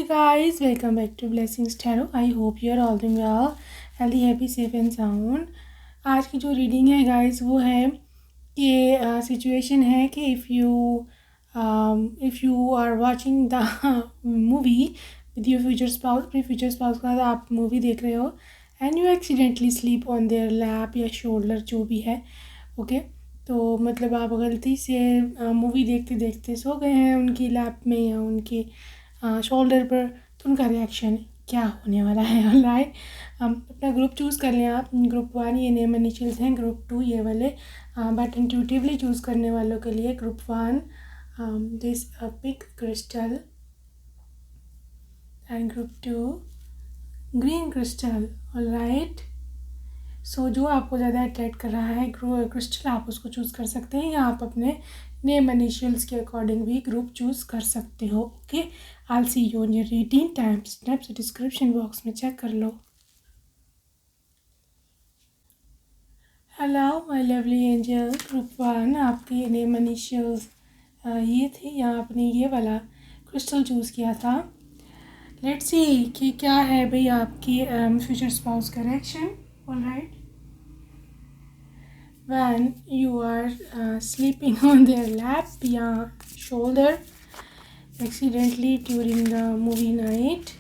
guys, welcome back to Blessings Tarot. I hope you are all doing well, healthy, happy, safe and sound. आज की जो reading है guys वो है कि सिचुएशन है कि if you are watching the movie with your future spouse, अपने future spouse के साथ आप मूवी देख रहे हो and you accidentally sleep on their lap या shoulder जो भी है, ओके तो मतलब आप गलती से मूवी देखते देखते सो गए हैं उनकी लैप में या उनके शोल्डर पर, तो उनका रिएक्शन क्या होने वाला है। ऑलराइट, अपना ग्रुप चूज़ कर लें आप। ग्रुप 1 ये नेम इनिशियल्स हैं, ग्रुप 2 ये वाले, बट इंट्यूटिवली चूज़ करने वालों के लिए group 1 this pink crystal and group 2 green crystal. Alright, so जो आपको ज़्यादा अट्रैक्ट कर रहा है क्रिस्टल आप उसको चूज़ कर सकते हैं, या आप अपने नेम इनिशियल्स के अकॉर्डिंग भी ग्रुप चूज़ कर सकते हो। Okay, I see you in your reading. Time steps description box में चेक कर लो। Hello my lovely angel, group 1 आपके नेम इनिशियल्स ये थे, या आपने ये वाला क्रिस्टल चूज़ किया था। लेट्स सी कि क्या है भाई आपकी फ्यूचर स्पाउस का reaction. Alright, when you are sleeping on their lap या shoulder accidentally during the movie night.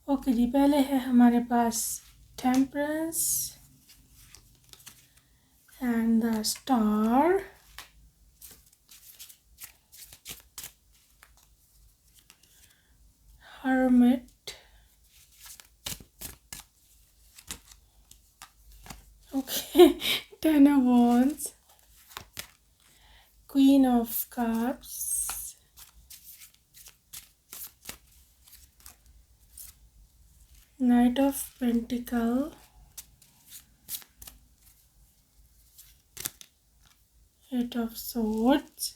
Okay जी, पहले है हमारे पास temperance and the star, hermit, okay, 10 of wands, queen of cups, knight of pentacle, 8 of swords,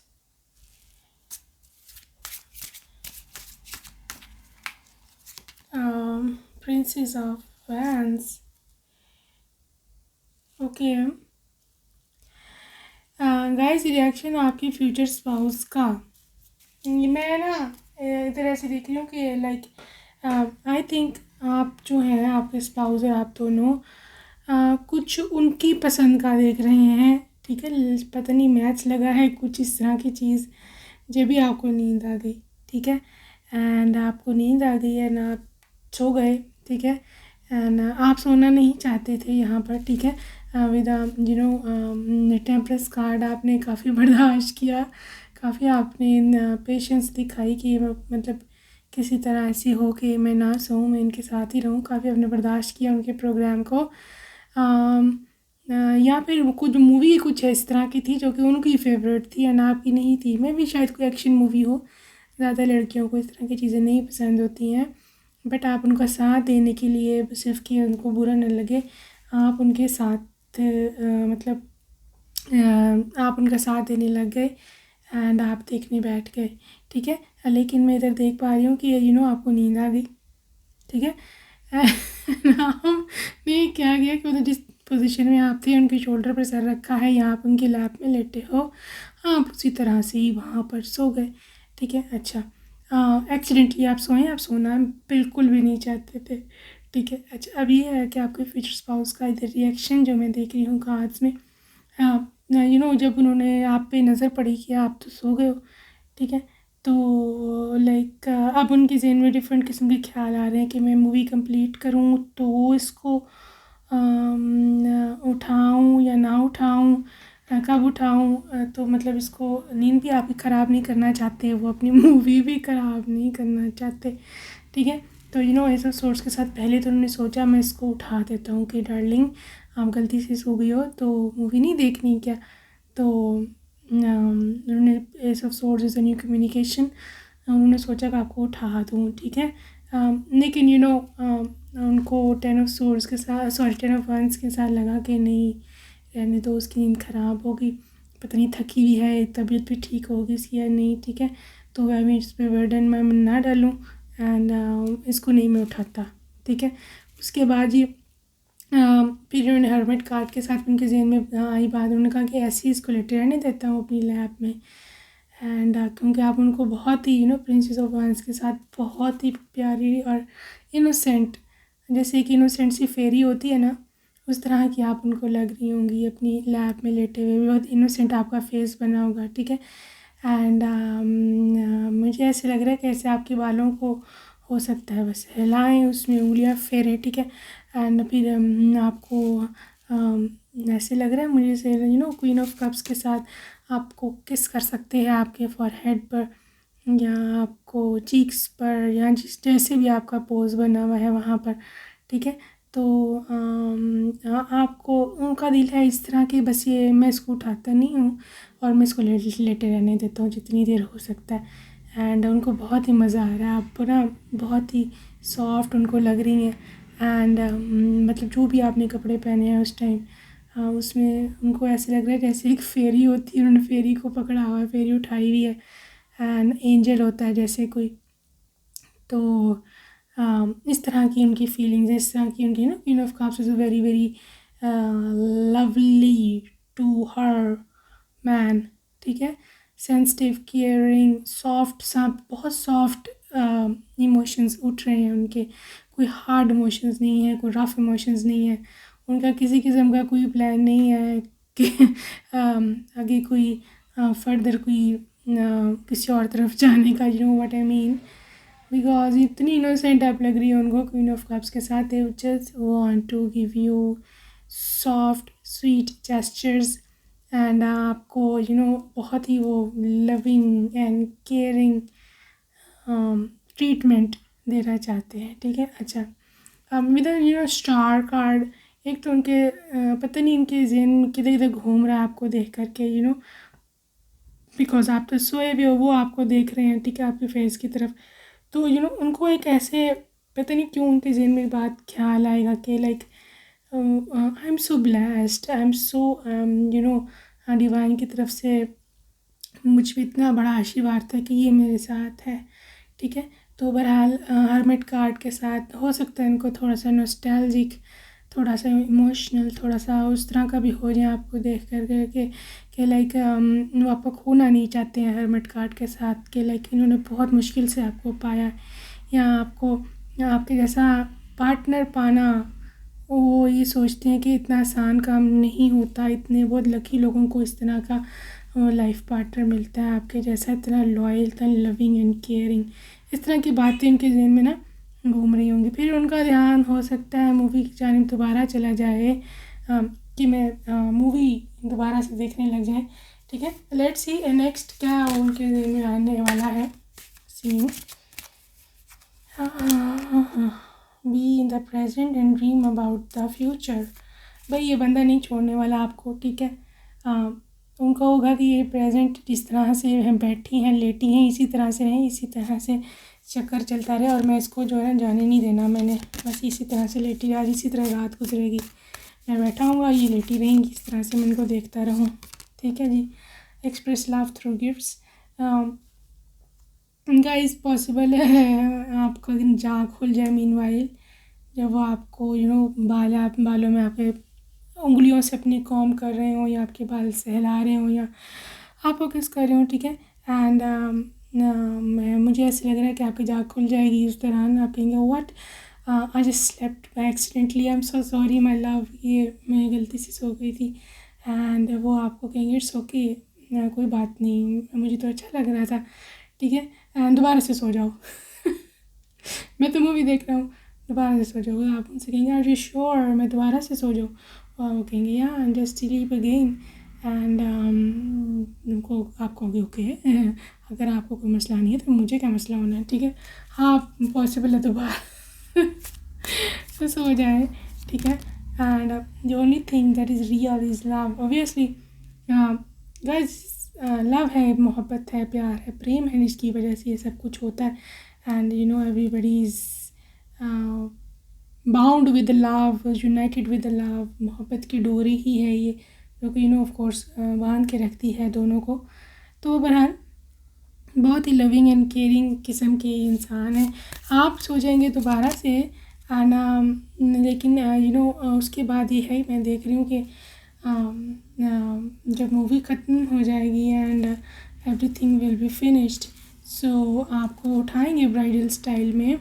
princess of wands. Okay guys, reaction आपके future spouse का, मैं ना इधर ऐसे देख रही हूँ कि लाइक आई थिंक आप जो हैं, आपके स्पाउस और आप दोनों कुछ उनकी पसंद का देख रहे हैं। ठीक है, पता नहीं मैच लगा है कुछ इस तरह की चीज़, जब भी आपको नींद आ गई। ठीक है, एंड आपको नींद आ गई है ना, आप सो गए। ठीक है, एंड आप सोना नहीं चाहते थे यहाँ पर। ठीक है, विद टेम्परेंस कार्ड आपने काफ़ी बर्दाश्त किया, काफ़ी आपने पेशेंस दिखाई कि मतलब किसी तरह ऐसी हो कि मैं ना सोऊं, मैं इनके साथ ही रहूं। काफ़ी आपने बर्दाश्त किया उनके प्रोग्राम को, या फिर कुछ मूवी कुछ इस तरह की थी जो कि उनकी फेवरेट थी एंड आपकी नहीं थी। मैं भी शायद कोई एक्शन मूवी हो, ज़्यादा लड़कियों को इस तरह की चीज़ें नहीं पसंद होती हैं, बट आप उनका साथ देने के लिए, सिर्फ कि उनको बुरा न लगे, आप उनके साथ मतलब आप उनका साथ देने लग गए एंड आप देखने बैठ गए। ठीक है, लेकिन मैं इधर देख पा रही हूँ कि आपको नींद आ गई। ठीक है, हमने क्या किया कि मतलब जिस पोजीशन में आप थे, उनके शोल्डर पर सर रखा है या आप उनके लैप में लेटे हो, आप उसी तरह से ही वहाँ पर सो गए। ठीक है, अच्छा, एक्सीडेंटली आप सोएं, आप सोना बिल्कुल भी नहीं चाहते थे। ठीक है, अच्छा, अब ये है कि आपके फ्यूचर स्पाउस का इधर रिएक्शन जो मैं देख रही हूँ कार्ड्स में, जब उन्होंने आप पे नज़र पड़ी कि आप तो सो गए हो। ठीक है, तो लाइक अब उनके ज़हन में डिफरेंट किस्म के ख्याल आ रहे हैं कि मैं मूवी कंप्लीट करूँ तो इसको उठाऊँ या ना उठाऊँ, कब उठाऊँ, तो मतलब इसको नींद भी आप ख़राब नहीं करना चाहते, वो अपनी मूवी भी ख़राब नहीं करना चाहते। ठीक है, तो ऐसे सोर्स के साथ पहले तो उन्होंने सोचा मैं इसको उठा देता हूँ कि डार्लिंग आप गलती से सो गई हो तो मूवी नहीं देखनी क्या। तो उन्होंने S of source is a new communication, उन्होंने सोचा कि आपको उठा दूँ। ठीक है, लेकिन उनको 10 ऑफ सोर्स के साथ, 10 ऑफ वंस के साथ लगा कि नहीं रहने दो, उसकी नींद ख़राब होगी, पता नहीं थकी हुई है, तबीयत भी ठीक होगी इसकी या नहीं। ठीक है, तो मैं इस पर बर्डन मैं ना डालूँ एंड इसको नहीं मैं उठाता। ठीक है, उसके बाद ये फिर उन्होंने हर्मिट कार्ड के साथ उनके जहन में आई बात, उन्होंने कहा कि ऐसे ही इसको लेटे रहने देता हूँ अपनी लैब में। एंड क्योंकि आप उनको बहुत ही प्रिंसेस ऑफ वाइन्स के साथ बहुत ही प्यारी और इनोसेंट, जैसे कि इनोसेंट सी फेरी होती है ना, उस तरह की आप उनको लग रही होंगी अपनी लैब में लेटे हुए, बहुत इनोसेंट आपका फेस बना होगा, ठीक है। एंड मुझे ऐसे लग रहा है कि ऐसे आपके बालों को हो सकता है बस हिलाएं, उसमें उंगलियां फेरें, ठीक है। एंड फिर आपको ऐसे लग रहा है मुझे से क्वीन ऑफ कप्स के साथ आपको किस कर सकते हैं आपके फॉरहेड पर या आपको चीक्स पर या जिस जैसे भी आपका पोज बना हुआ है वहाँ पर, ठीक है। तो आपको उनका दिल है इस तरह कि बस ये मैं इसको उठाता नहीं हूँ और मैं इसको लेटे रहने देता हूँ जितनी देर हो सकता है। एंड उनको बहुत ही मज़ा आ रहा है, आप ना बहुत ही सॉफ्ट उनको लग रही हैं। एंड मतलब जो भी आपने कपड़े पहने हैं उस टाइम उसमें उनको ऐसे लग रहा है जैसे एक फेरी होती है, उन्होंने फेरी को पकड़ा हुआ है, फेरी उठाई हुई है एंड एंजल होता है जैसे कोई। तो इस तरह की उनकी फीलिंग्स है, इस तरह की उनकी queen of cups is very very lovely to her man, ठीक है। सेंसिटिव, केयरिंग, सॉफ्ट, सा बहुत सॉफ्ट इमोशंस उठ रहे हैं उनके, कोई हार्ड इमोशंस नहीं है, कोई रफ इमोशंस नहीं है, उनका किसी किस्म का कोई प्लान नहीं है कि आगे कोई फर्दर कोई किसी और तरफ जाने का, व्हाट आई मीन, बिकॉज इतनी इनोसेंट आप लग रही है उनको क्वीन ऑफ कप्स के साथ। They just want to give you soft sweet gestures and आपको बहुत ही वो लविंग एंड केयरिंग ट्रीटमेंट देना चाहते हैं, ठीक है। अच्छा, विद स्टार कार्ड, एक तो उनके पता नहीं इनके जहन किधर किधर घूम रहा है आपको देख करके, बिकॉज आप तो सोए भी हो, वो आपको देख रहे हैं, ठीक है, आपके फेस की तरफ। तो उनको एक ऐसे पता नहीं क्यों उनके जहन में बात ख्याल आएगा कि like I am so blessed, I am so divine की तरफ से मुझ पर इतना बड़ा आशीर्वाद था कि ये मेरे साथ है, ठीक है। तो बहरहाल हर्मिट कार्ड के साथ हो सकता है इनको थोड़ा सा नॉस्टैल्जिक, थोड़ा सा इमोशनल, थोड़ा सा उस तरह का भी हो जाए आपको देख कर के लाइक वो आपको खोना नहीं चाहते हैं हर्मिट कार्ड के साथ, कि लाइक इन्होंने बहुत मुश्किल से आपको पाया या आपको आपके जैसा पार्टनर पाना, वो ये सोचते हैं कि इतना आसान काम नहीं होता, इतने बहुत लकी लोगों को इस तरह का लाइफ पार्टनर मिलता है आपके जैसा, इतना लॉयल, इतना लविंग एंड केयरिंग। इस तरह की बातें उनके जहन में ना घूम रही होंगी। फिर उनका ध्यान हो सकता है मूवी की जानिब दोबारा चला जाए, कि मैं मूवी दोबारा से देखने लग जाए, ठीक है। लेट्स सी नेक्स्ट क्या उनके जहन में आने वाला है scene. Be in the present and dream about the future. भाई ये बंदा नहीं छोड़ने वाला आपको, ठीक है। उनको होगा कि ये प्रेजेंट जिस तरह से हम बैठी हैं, लेटी हैं, इसी तरह से रहें, इसी तरह से चक्कर चलता रहे और मैं इसको जो है ना जाने नहीं देना, मैंने बस इसी तरह से लेटी, आज इसी तरह रात गुजरेगी, मैं बैठा हूँ ये लेटी रहेंगी, इस तरह से मैं इनको देखता रहूँ, ठीक है जी। Express love through gifts. Guys possible है आपका जाँख खुल जाए मीनवाइल, जब वो आपको बालों में आपके उंगलियों से अपनी कॉम कर रहे हो या आपके बाल सहला रहे हो या आपको किस कर रहे हो, ठीक है। एंड मुझे ऐसे लग रहा है कि आपकी जाँख खुल जाएगी उस दौरान, आप कहेंगे what, I just slept by accidentally, I am so sorry my love, ये मैं गलती से सो गई थी। एंड वो आपको कहेंगे इट्स ओके, कोई बात नहीं, मुझे तो अच्छा लग रहा था, ठीक है, दोबारा से सो जाओ मैं तो मूवी देख रहा हूँ, दोबारा से सो जाओ। आप उनसे कहेंगे आर यू श्योर, मैं दोबारा से सो जाऊँ, और वो कहेंगे या जस्ट स्लीप अगेन। एंड उनको आप कहोगे ओके अगर आपको कोई मसला नहीं है तो मुझे क्या मसला होना है, ठीक है। हाँ पॉसिबल है दोबारा तो सो जाए, ठीक है। And the only thing that is real is love, obviously guys, love है, मोहब्बत है, प्यार है, प्रेम है, जिसकी वजह से ये सब कुछ होता है। And everybody is bound with love, United with love, मोहब्बत की डोरी ही है ये जो कि ऑफ कोर्स बांध के रखती है दोनों को। तो बहरहाल बहुत ही लविंग एंड केयरिंग किस्म के इंसान हैं। आप सो जाएंगे दोबारा से एंड लेकिन उसके बाद ये है मैं देख रही हूँ कि जब मूवी ख़त्म हो जाएगी and everything will be finished, so आपको उठाएंगे ब्राइडल स्टाइल में।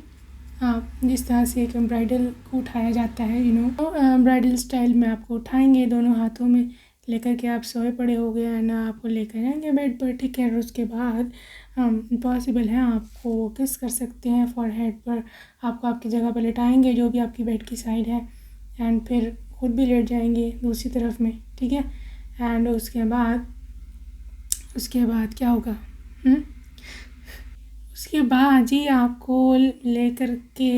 जिस तरह से एक ब्राइडल को उठाया जाता है तो ब्राइडल स्टाइल में आपको उठाएंगे, दोनों हाथों में लेकर के आप सोए पड़े हो गए एंड आपको लेकर जाएंगे बेड पर, ठीक है। और उसके बाद पॉसिबल है आपको किस कर सकते हैं फॉरहेड पर, आपको आपकी जगह पर लेटाएंगे जो भी आपकी बेड की साइड है, एंड फिर खुद भी लेट जाएंगे दूसरी तरफ में, ठीक है। एंड उसके बाद क्या होगा? उसके बाद जी आपको लेकर के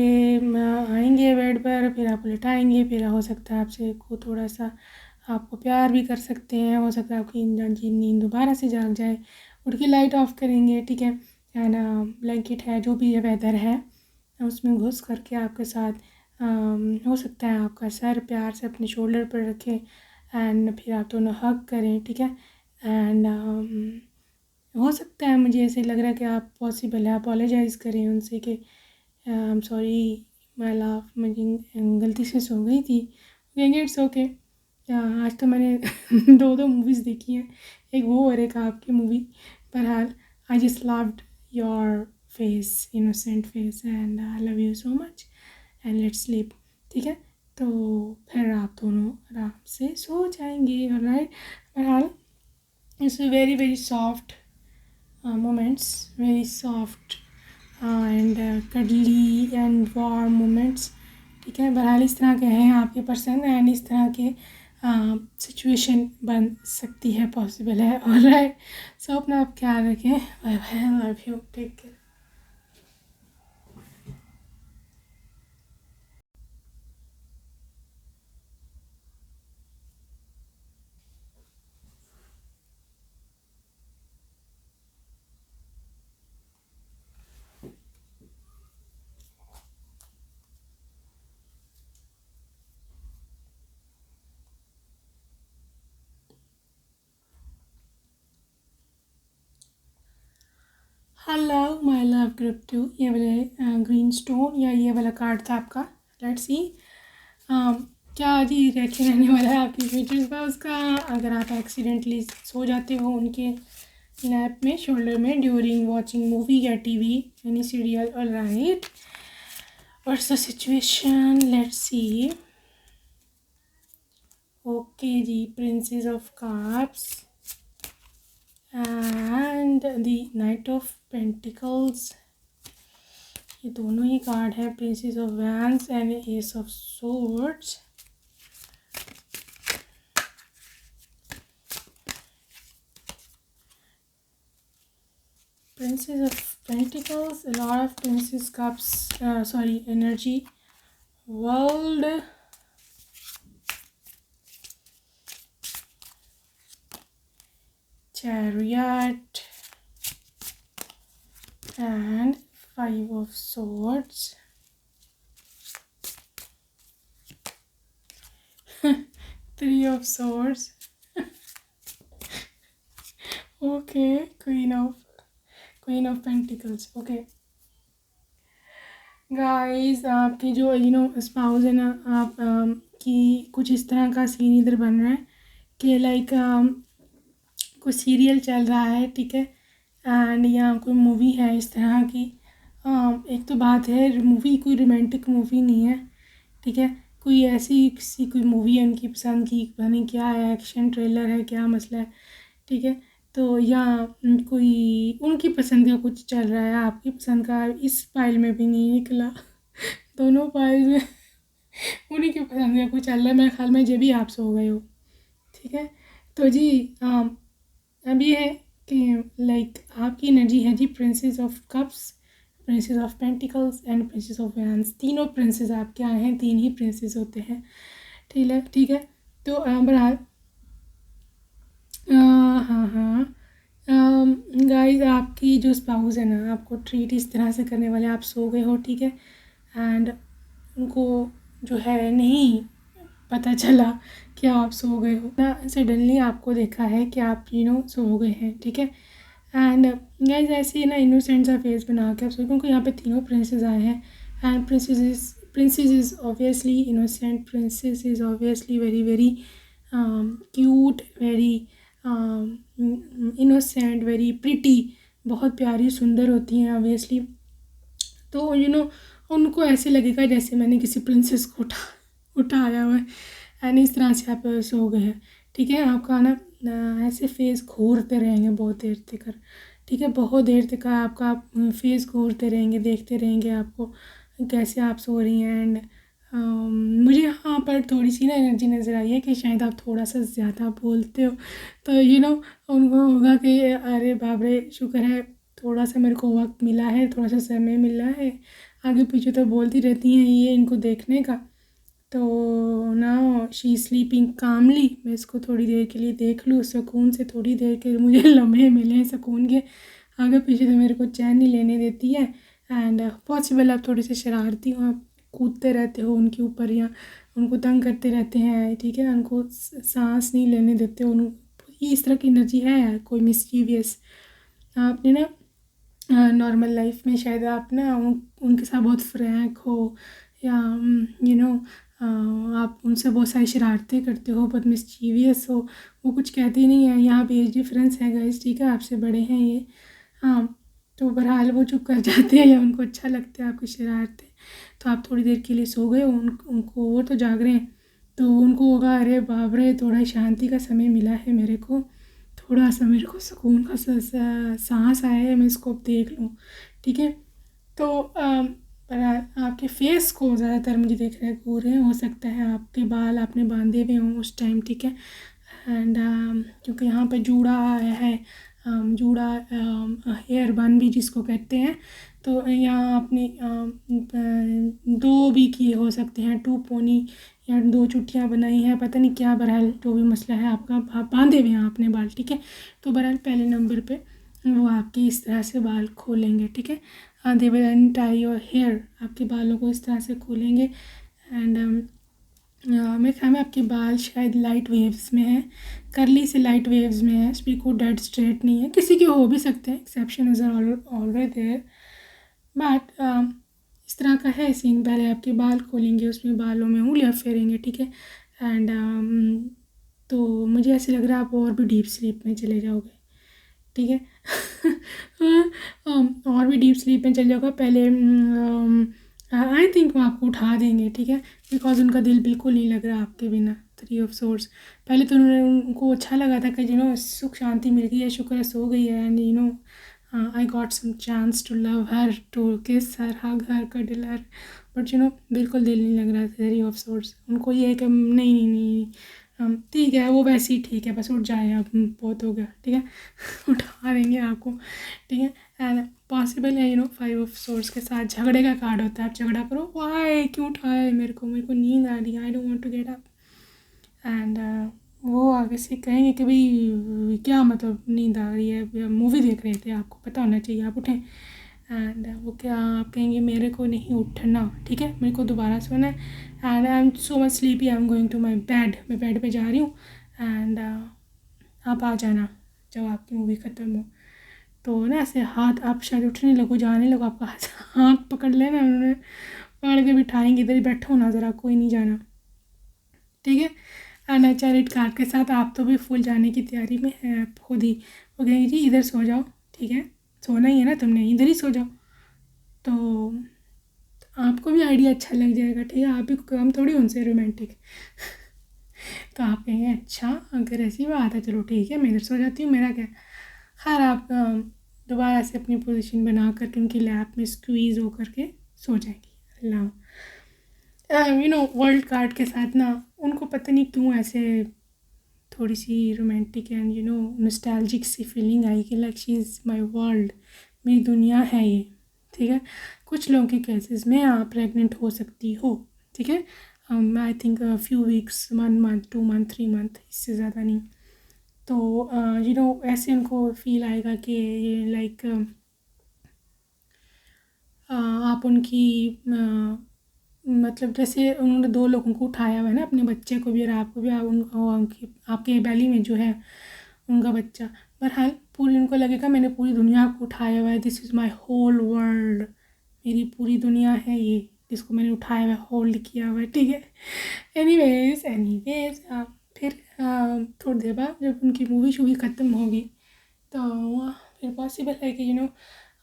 आएंगे बेड पर, फिर आपको लेटाएंगे, फिर हो सकता है आपसे को थोड़ा सा आपको प्यार भी कर सकते हैं, हो सकता है आपकी नींद दोबारा से जाग जाए। उठ के लाइट ऑफ करेंगे, ठीक है। एंड ब्लैंकेट है जो भी वेदर है उसमें घुस करके आपके साथ हो सकता है आपका सर प्यार से अपने शोल्डर पर रखें एंड फिर आप दोनों हग करें, ठीक है। एंड हो सकता है मुझे ऐसे लग रहा है कि आप पॉसिबल है अपोलोजाइज़ करें उनसे कि I am sorry my love, मुझे गलती से सो गई थी, कहेंगे इट्स ओके। आज तो मैंने दो दो मूवीज़ देखी हैं, एक वो और एक आपकी मूवी। बहरहाल I just loved your face, innocent face, and I love you so much and let's sleep, ठीक है। तो फिर आप दोनों आराम से सो जाएंगे, ऑलराइट। बहरहाल it's very very soft moments, very soft and cuddly and warm moments, ठीक है। बहरहाल इस तरह के हैं आपके पसंद एंड इस तरह के सिचुएशन बन सकती है, पॉसिबल है, ऑलराइट। सो अपना आप ख्याल रखें, bye bye, love you, take care. Hello my love group 2, ये वाले ग्रीन स्टोन या ये वाला कार्ड था आपका। लेट्स सी क्या जी रिएक्शन रहने वाला है आपकी फीचर्स का उसका, अगर आप एक्सीडेंटली सो जाते हो उनके लैप में, शोल्डर में, ड्यूरिंग वॉचिंग मूवी या TV any serial, alright. What's the situation, let's see. Okay जी, princess of cups and the knight of pentacles, ये दोनों ही कार्ड है, princess of wands and ace of swords. Princess of Pentacles, a lot of Princess Cups, energy, World, Chariot, and Five of Swords. Three of Swords. Okay, Queen of Pentacles. Okay. Guys आपकी जो spouse है ना, आप की कुछ इस तरह का सीन इधर बन रहा है कि लाइक कुछ सीरियल चल रहा है, ठीक है। एंड यहाँ कोई मूवी है इस तरह की। एक तो बात है मूवी कोई रोमांटिक मूवी नहीं है, ठीक है। कोई ऐसी किसी कोई मूवी है उनकी पसंद की, पता नहीं क्या है, एक्शन ट्रेलर है, क्या मसला है, ठीक है। तो यहाँ कोई उनकी पसंद का कुछ चल रहा है, आपकी पसंद का इस फाइल में भी नहीं निकला। दोनों फाइल में उन्हीं की पसंद का कुछ चल रहा है, मेरे ख्याल में जब भी आप सो गए हो, ठीक है। तो जी अब ये है कि लाइक आपकी एनर्जी है जी princess of cups, princess of pentacles and princess of wands. तीनों प्रिंसेस आपके आए हैं, तीन ही प्रिंसेस होते हैं, ठीक है। तो बहरहाल हाँ गाइस आपकी जो स्पाउस है ना आपको ट्रीट इस तरह से करने वाले, आप सो गए हो, ठीक है। एंड उनको जो है नहीं पता चला कि आप सो गए हो ना, सडनली आपको देखा है कि आप सो गए हैं, ठीक है। एंड गाइस ऐसे ही ना इनोसेंट सा फेस बना के आप सो, क्योंकि यहाँ पे तीनों प्रिंसेस आए हैं and princess is obviously innocent, princess is obviously very very cute, very innocent, very pretty, बहुत प्यारी सुंदर होती हैं ऑब्वियसली। तो उनको ऐसे लगेगा जैसे मैंने किसी प्रिंसेस को उठाया हुआ है एंड इस तरह से आप सो गए हैं, ठीक है। आपका ना ऐसे फेस घूरते रहेंगे बहुत देर तक, ठीक है, बहुत देर तक आपका फेस घूरते रहेंगे, देखते रहेंगे आपको कैसे आप सो रही हैं। एंड मुझे यहाँ पर थोड़ी सी ना एनर्जी नज़र आई है कि शायद आप थोड़ा सा ज़्यादा बोलते हो, तो उनको होगा कि अरे बाप रे, शुक्र है थोड़ा सा मेरे को वक्त मिला है, थोड़ा सा समय मिला है, आगे पीछे तो बोलती रहती हैं ये इनको देखने का। तो ना शी स्लीपिंग कामली, मैं इसको थोड़ी देर के लिए देख लूँ सुकून से, थोड़ी देर के मुझे लम्हे मिले सुकून के, आगे पीछे तो मेरे को चैन नहीं लेने देती है। एंड पॉसिबल आप थोड़े से शरारती हो, आप कूदते रहते हो उनके ऊपर या उनको तंग करते रहते हैं, ठीक है, उनको सांस नहीं लेने देते हो, ये इस तरह की एनर्जी है कोई मिस्चीवियस। आपने ना नॉर्मल लाइफ में शायद आप ना उनके साथ बहुत फ्रैंक हो या आप उनसे बहुत सारी शरारतें करते हो, बहुत मिस्चीवियस हो, वो कुछ कहती नहीं है। यहाँ पे एज डिफरेंस है गाइस, ठीक है, आपसे बड़े हैं ये, हाँ, तो बहरहाल वो चुप कर जाते हैं या उनको अच्छा लगता है आपकी शरारतें। तो आप थोड़ी देर के लिए सो गए, उनको वो तो जाग रहे हैं, तो उनको होगा अरे बाप रे, थोड़ा शांति का समय मिला है मेरे को, थोड़ा सा मेरे को सुकून का सांस आया है, मैं इसको अब देख लूँ, ठीक है। तो आपके फेस को ज़्यादातर मुझे देख रहे घूर हैं, हो सकता है आपके बाल आपने बांधे हुए हों उस टाइम, ठीक है। एंड क्योंकि यहाँ पे जूड़ा है, जूड़ा हेयर बन भी जिसको कहते हैं, तो यहाँ आपने दो भी किए हो सकते हैं, 2 पोनी या 2 चुटियाँ बनाई हैं, पता नहीं क्या, बहरहाल जो भी मसला है आपका, आप बांधे हुए हैं आपने बाल, ठीक है। तो बहरहाल पहले नंबर पे वो आपके इस तरह से बाल खोलेंगे, ठीक है, they will untie your hair, आपके बालों को इस तरह से खोलेंगे। एंड मेरे ख्याल में आपके बाल शायद लाइट वेव्स में है, करली से लाइट वेव्स में है, बिल्कुल डेड स्ट्रेट नहीं है, किसी के हो भी सकते हैं, exception is always there, but इस तरह का है सीन। पहले आपके बाल खोलेंगे, उसमें बालों में उंगलियां फेरेंगे, ठीक है। एंड तो मुझे ऐसे लग रहा है आप और भी डीप स्लीप में चले जाओगे, ठीक है। और भी डीप स्लीप में चले जाओगे। पहले आई थिंक वो आपको उठा देंगे, ठीक है, बिकॉज उनका दिल बिल्कुल नहीं लग रहा आपके बिना। 3 ऑफ सोर्स, पहले तो उनको अच्छा लगा था कि सुख शांति मिल गई है, शुक्र है सो गई है, and I got some chance to love her, to kiss her, hug her, cuddle her, but बिल्कुल दिल नहीं लग रहा था। 3 ऑफ सोर्स, उनको ये है कि नहीं नहीं नहीं, ठीक है, वो वैसे ही ठीक है, बस उठ जाए, अब बहुत हो गया, ठीक है। उठा देंगे आपको, ठीक है। एंड पॉसिबल है 5 ऑफ सोर्स के साथ झगड़े का कार्ड होता है, आप झगड़ा करो, वाई क्यों उठाया मेरे को नींद आ रही है, I don't want to get up. And वो आगे से कहेंगे कि भाई क्या मतलब नींद आ रही है, मूवी देख रहे थे, आपको पता होना चाहिए, आप उठें। एंड वो क्या आप कहेंगे मेरे को नहीं उठना, ठीक है, मेरे को दोबारा सोना है, and I am so much sleepy, I am going to my bed, मैं बेड पे जा रही हूँ, एंड आप आ जाना जब आपकी मूवी ख़त्म हो। तो ना ऐसे हाथ, आप शायद उठने लगो, जाने लगो, आपका हाथ पकड़ लेना, उन्होंने पकड़ के बिठाएंगे, इधर ही बैठो ना ज़रा, कोई नहीं जाना, ठीक है। आना चैरिट कार्ड के साथ आप तो भी फुल जाने की तैयारी में है, आप खुद ही वो कहेंगे जी इधर सो जाओ, ठीक है, सोना ही है ना तुमने, इधर ही सो जाओ। तो आपको भी आइडिया अच्छा लग जाएगा, ठीक है, आप भी कम थोड़ी उनसे रोमांटिक। तो आप कहेंगे अच्छा अगर ऐसी बात है, चलो ठीक है, मैं इधर सो जाती हूँ, मेरा क्या। खैर आप दोबारा से अपनी पोजीशन बना करके उनकी लैप में स्क्वीज़ होकर के सो जाएंगी। अल्लाह वर्ल्ड कार्ड के साथ ना उनको पता नहीं क्यों ऐसे थोड़ी सी रोमांटिक एंड नॉस्टैल्जिक सी फीलिंग आई कि like she is my world, मेरी दुनिया है ये, ठीक है। कुछ लोगों के केसेस में आप प्रेग्नेंट हो सकती हो, ठीक है, I think few weeks, 1 month, 2 month, 3 month, इससे ज़्यादा नहीं। तो ऐसे उनको फील आएगा कि ये लाइक आप उनकी मतलब जैसे उन्होंने 2 लोगों को उठाया हुआ है ना, अपने बच्चे को भी और आपको भी, उनकी आपके बैली में जो है उनका बच्चा, बहरहाल पूरी उनको लगेगा मैंने पूरी दुनिया को उठाया हुआ है, this is my whole world, मेरी पूरी दुनिया है ये, जिसको मैंने उठाया हुआ है, होल्ड किया हुआ है, ठीक है। एनीवेज फिर थोड़ी देर बाद जब उनकी मूवी शूवी ख़त्म होगी तो फिर पॉसिबल है कि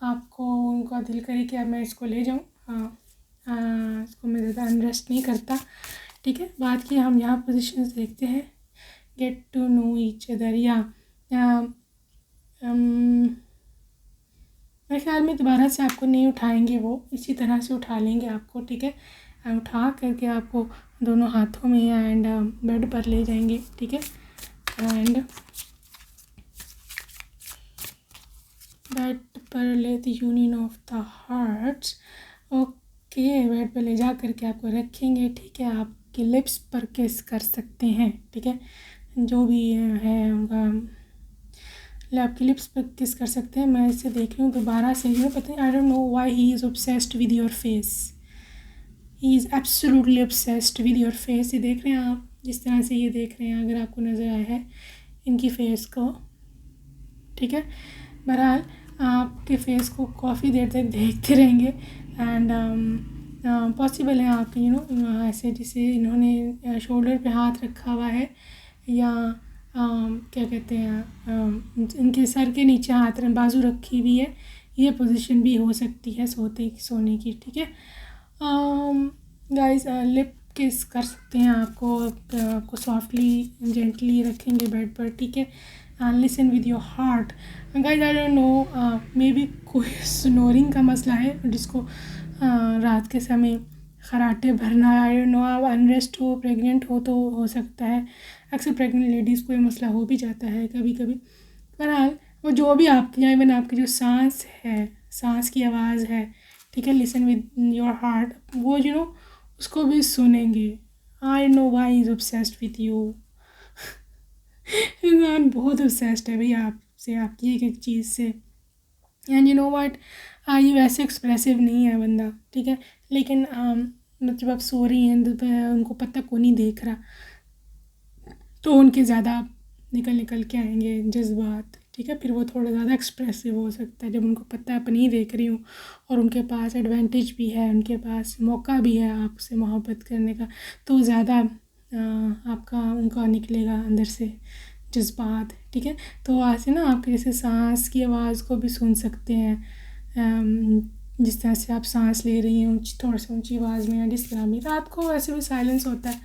आपको उनका दिल करे कि अब मैं इसको ले जाऊँ। इसको मैं ज़्यादा अनरेस्ट नहीं करता, ठीक है। बात की हम यहाँ पोजीशंस देखते हैं। Get to know each other, या मेरे ख्याल में दोबारा से आपको नहीं उठाएंगे, वो इसी तरह से उठा लेंगे आपको, ठीक है। उठा करके आपको दोनों हाथों में एंड बेड पर ले जाएंगे, ठीक है। एंड बेड पर ले the union of the hearts, okay. Bed पर ले जा करके आपको रखेंगे, ठीक है। आपके लिप्स पर किस कर सकते हैं, ठीक है। जो भी है उनका आपके लिप्स पर किस कर सकते हैं। मैं इसे देख रही हूँ दोबारा से, पता नहीं, I don't know why he is obsessed with your face, he is absolutely obsessed with your face. ये देख रहे हैं आप, जिस तरह से ये देख रहे हैं, अगर आपको नज़र आया है इनकी फेस को, ठीक है। बहरहाल आपके फेस को काफ़ी देर तक देखते रहेंगे एंड पॉसिबल है आप ऐसे जैसे इन्होंने शोल्डर पे हाथ रखा हुआ है, या क्या कहते हैं इनके सर के नीचे हाथ बाजू रखी हुई है, ये पोजीशन भी हो सकती है सोने की, ठीक है। गाइस लिप किस कर सकते हैं, आपको सॉफ्टली जेंटली रखेंगे बेड पर, ठीक है। Listen with your heart. Guys I don't know, may be कोई स्नोरिंग का मसला है जिसको रात के समय खराटे भरना है, आई डोंट नो। आप अनरेस्ट हो, प्रेग्नेंट हो तो हो सकता है, अक्सर प्रेग्नेंट लेडीज़ को ये मसला हो भी जाता है कभी कभी। बहरहाल वो जो भी आपकी इवन आपकी जो सांस है, सांस की आवाज़ है, ठीक है, लिसन विद योर हार्ट, वो उसको भी सुनेंगे। I know why is obsessed with you. इंसान बहुत ऑब्सेस्ड है भाई आपसे, आपकी एक एक चीज़ से। एंड यू नो व्हाट, ये वैसे एक्सप्रेसिव नहीं है बंदा, ठीक है, लेकिन जब आप सो रही हैं तो उनको पता को नहीं देख रहा, तो उनके ज़्यादा निकल के आएंगे जज्बात, ठीक है। फिर वो थोड़ा ज़्यादा एक्सप्रेसिव हो सकता है जब उनको पता है आप नहीं देख रही हूँ, और उनके पास एडवांटेज भी है, उनके पास मौका भी है आपसे मोहब्बत करने का, तो ज़्यादा आपका उनका निकलेगा अंदर से जज्बात, ठीक है। तो वहाँ से ना आप जैसे सांस की आवाज़ को भी सुन सकते हैं, जिस तरह से आप सांस ले रही हैं थोड़ा सा ऊंची आवाज़ में, या जिस तरह भी रात को वैसे भी साइलेंस होता है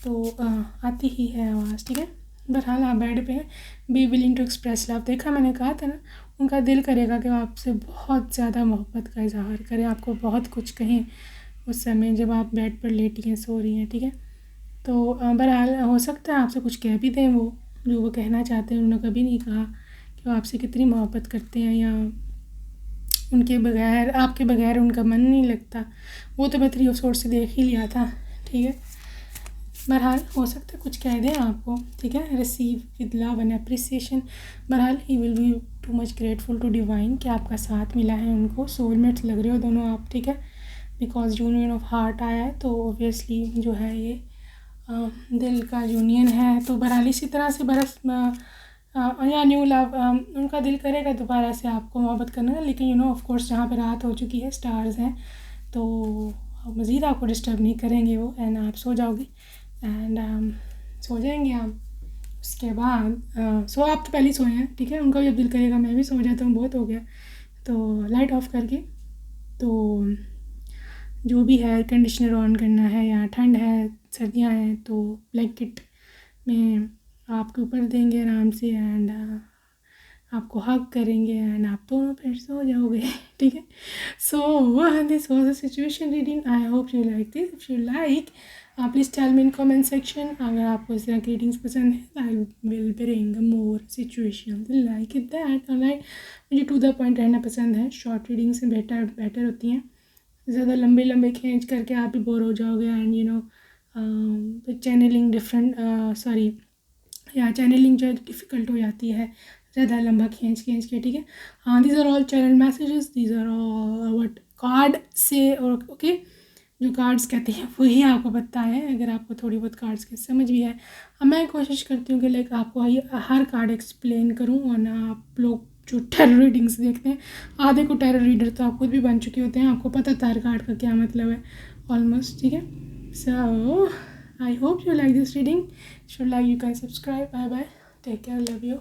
तो आती ही है आवाज़, ठीक है। बहरहाल आप बेड पे हैं, be willing to express love. देखा, मैंने कहा था ना, उनका दिल करेगा कि वो आपसे बहुत ज़्यादा मोहब्बत का इजहार करें, आपको बहुत कुछ कहें उस समय जब आप बेड पर लेटी हैं, सो रही हैं, ठीक है। तो बहरहाल हो सकता है आपसे कुछ कह भी दें, वो जो वो कहना चाहते हैं। उन्होंने कभी नहीं कहा कि वो आपसे कितनी मोहब्बत करते हैं, या उनके बगैर, आपके बगैर उनका मन नहीं लगता, वो तो मैं 3 एपिसोड से देख ही लिया था, ठीक है। बहरहाल हो सकता है कुछ कह दें आपको, ठीक है। Receive with love and appreciation. बहरहाल he will be too much grateful to divine कि आपका साथ मिला है उनको, सोलमेट्स लग रहे हो दोनों आप, ठीक है। बिकॉज यूनियन ऑफ हार्ट आया है तो ओबियसली जो है ये दिल का यूनियन है। तो बहरहाल इसी तरह से या न्यू लव, उनका दिल करेगा दोबारा से आपको मोहब्बत करने का, लेकिन ऑफ कोर्स जहाँ पे रात हो चुकी है, स्टार्स हैं, तो मज़ीद आपको डिस्टर्ब नहीं करेंगे वो, एंड आप सो जाओगे एंड सो जाएंगे आप। उसके बाद सो आप तो पहले ही सोए हैं, ठीक है। उनका भी अब दिल करेगा मैं भी सो जाता हूँ, बहुत हो गया, तो लाइट ऑफ करके, तो जो भी है कंडीशनर ऑन करना है, या ठंड है सर्दियाँ हैं तो ब्लैंकेट में आपके ऊपर देंगे आराम से, एंड आपको हग करेंगे, एंड आप दोनों फिर सो जाओगे, ठीक है। So this was the situation reading. I hope you like this. If you like please tell me in comment section. अगर आपको इस तरह की रीडिंग्स पसंद है, I will bring more situation like that. Alright, मुझे टू द पॉइंट रहना पसंद है, शॉर्ट रीडिंग से बेटर होती हैं। ज़्यादा लंबे खींच करके आप भी बोर हो जाओगे, एंड चैनलिंग चैनलिंग जो है डिफ़िकल्ट हो जाती है ज़्यादा लंबा खींच के, ठीक है। हाँ, these are all channel messages, these are all what card से, और ओके, जो कार्ड्स कहते हैं वही आपको पता है, अगर आपको थोड़ी बहुत कार्ड्स की समझ भी है। मैं कोशिश करती हूँ कि लाइक आपको हर कार्ड एक्सप्लेन करूँ, और ना आप लोग जो टैरो रीडिंग्स देखते हैं, आधे को टैरो रीडर तो आप खुद भी बन चुके होते हैं, आपको पता तार कार्ड का क्या मतलब है ऑलमोस्ट, ठीक है। So I hope you like this reading, should like you can subscribe, bye bye, take care, love you.